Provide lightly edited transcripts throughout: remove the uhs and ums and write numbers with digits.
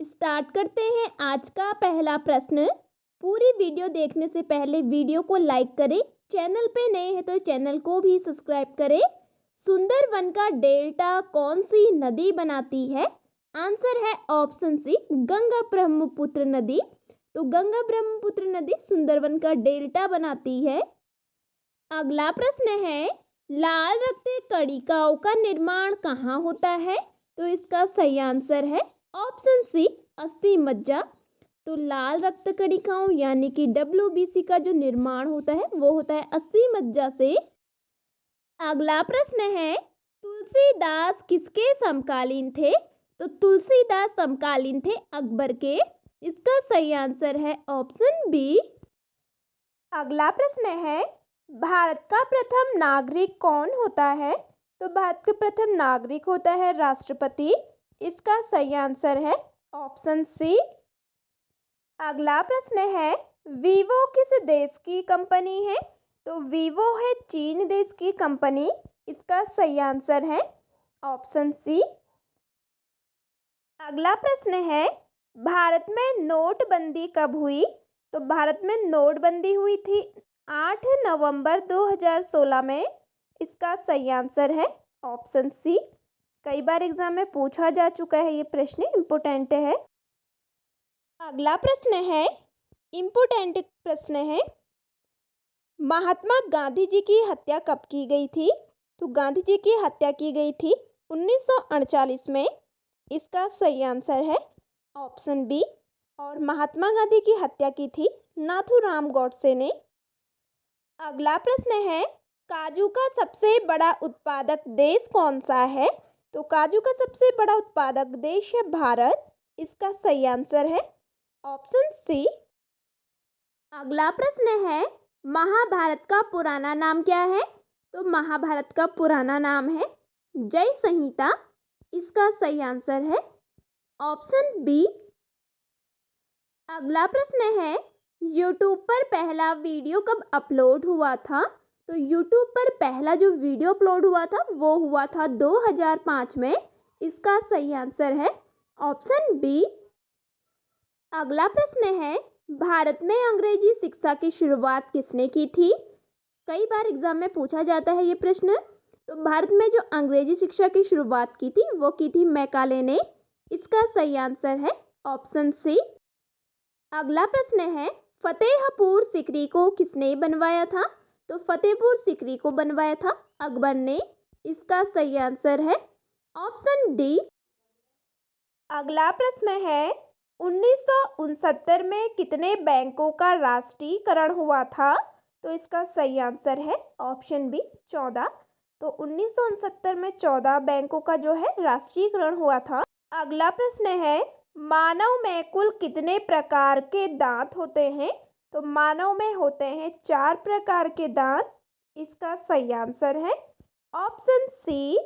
Start करते हैं आज का पहला प्रश्न। पूरी वीडियो देखने से पहले वीडियो को लाइक करें, चैनल पे नए हैं तो चैनल को भी सब्सक्राइब करें। सुंदरवन का डेल्टा कौन सी नदी बनाती है? आंसर है ऑप्शन सी, गंगा ब्रह्मपुत्र नदी। तो गंगा ब्रह्मपुत्र नदी सुंदरवन का डेल्टा बनाती है। अगला प्रश्न है, लाल रक्त कणिकाओं का निर्माण कहाँ होता है? तो इसका सही आंसर है ऑप्शन सी, अस्थि मज्जा। तो लाल रक्त कणिकाओं यानी कि WBC का जो निर्माण होता है वो होता है अस्थि मज्जा से। अगला प्रश्न है, तुलसीदास किसके समकालीन थे? तो तुलसीदास समकालीन थे अकबर के। इसका सही आंसर है ऑप्शन बी। अगला प्रश्न है, भारत का प्रथम नागरिक कौन होता है? तो भारत का प्रथम नागरिक होता है राष्ट्रपति। इसका सही आंसर है ऑप्शन सी। अगला प्रश्न है, वीवो किस देश की कंपनी है? तो वीवो है चीन देश की कंपनी। इसका सही आंसर है ऑप्शन सी। अगला प्रश्न है, भारत में नोटबंदी कब हुई? तो भारत में नोटबंदी हुई थी 8 नवंबर 2016 में। इसका सही आंसर है ऑप्शन सी। कई बार एग्जाम में पूछा जा चुका है, ये प्रश्न इम्पोर्टेंट है। अगला प्रश्न है, इम्पोर्टेंट प्रश्न है, महात्मा गांधी जी की हत्या कब की गई थी? तो गांधी जी की हत्या की गई थी 1948 में। इसका सही आंसर है ऑप्शन बी। और महात्मा गांधी की हत्या की थी नाथूराम गॉडसे ने। अगला प्रश्न है, काजू का सबसे बड़ा उत्पादक देश कौन सा है? तो काजू का सबसे बड़ा उत्पादक देश है भारत। इसका सही आंसर है ऑप्शन सी। अगला प्रश्न है, महाभारत का पुराना नाम क्या है? तो महाभारत का पुराना नाम है जय संहिता। इसका सही आंसर है ऑप्शन बी। अगला प्रश्न है, यूट्यूब पर पहला वीडियो कब अपलोड हुआ था? तो यूट्यूब पर पहला जो वीडियो अपलोड हुआ था वो हुआ था 2005 में। इसका सही आंसर है ऑप्शन बी। अगला प्रश्न है, भारत में अंग्रेजी शिक्षा की शुरुआत किसने की थी? कई बार एग्जाम में पूछा जाता है ये प्रश्न। तो भारत में जो अंग्रेजी शिक्षा की शुरुआत की थी वो की थी मैकाले ने। इसका सही आंसर है ऑप्शन सी। अगला प्रश्न है, फतेहपुर सीकरी को किसने बनवाया था? तो फतेहपुर सीकरी को बनवाया था अकबर ने। इसका सही आंसर है ऑप्शन डी। अगला प्रश्न है, 1969 में कितने बैंकों का राष्ट्रीयकरण हुआ था? तो इसका सही आंसर है ऑप्शन बी, 14। तो 1969 में 14 बैंकों का जो है राष्ट्रीयकरण हुआ था। अगला प्रश्न है, मानव में कुल कितने प्रकार के दांत होते हैं? तो मानव में होते हैं 4 प्रकार के दांत। इसका सही आंसर है ऑप्शन सी।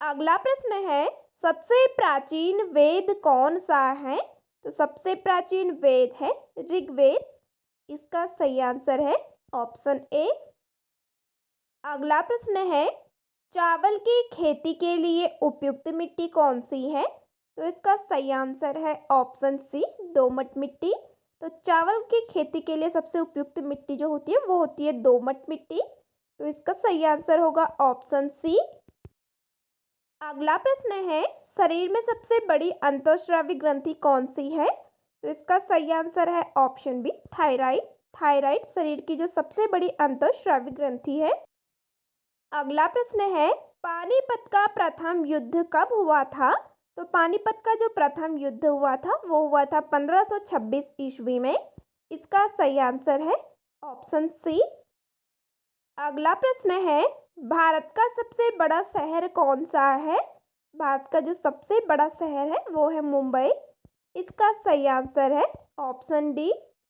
अगला प्रश्न है, सबसे प्राचीन वेद कौन सा है? तो सबसे प्राचीन वेद है ऋग्वेद। इसका सही आंसर है ऑप्शन ए। अगला प्रश्न है, चावल की खेती के लिए उपयुक्त मिट्टी कौन सी है? तो इसका सही आंसर है ऑप्शन सी, दोमट मिट्टी। तो चावल की खेती के लिए सबसे उपयुक्त मिट्टी जो होती है वो होती है दोमट मिट्टी। तो इसका सही आंसर होगा ऑप्शन सी। अगला प्रश्न है, शरीर में सबसे बड़ी अंतःस्रावी ग्रंथि कौन सी है? तो इसका सही आंसर है ऑप्शन बी, थायराइड। थायराइड शरीर की जो सबसे बड़ी अंतःस्रावी ग्रंथि है। अगला प्रश्न है, पानीपत का प्रथम युद्ध कब हुआ था? तो पानीपत का जो प्रथम युद्ध हुआ था वो हुआ था 1526 ईस्वी में। इसका सही आंसर है ऑप्शन सी। अगला प्रश्न है, भारत का सबसे बड़ा शहर कौन सा है? भारत का जो सबसे बड़ा शहर है वो है मुंबई। इसका सही आंसर है ऑप्शन डी,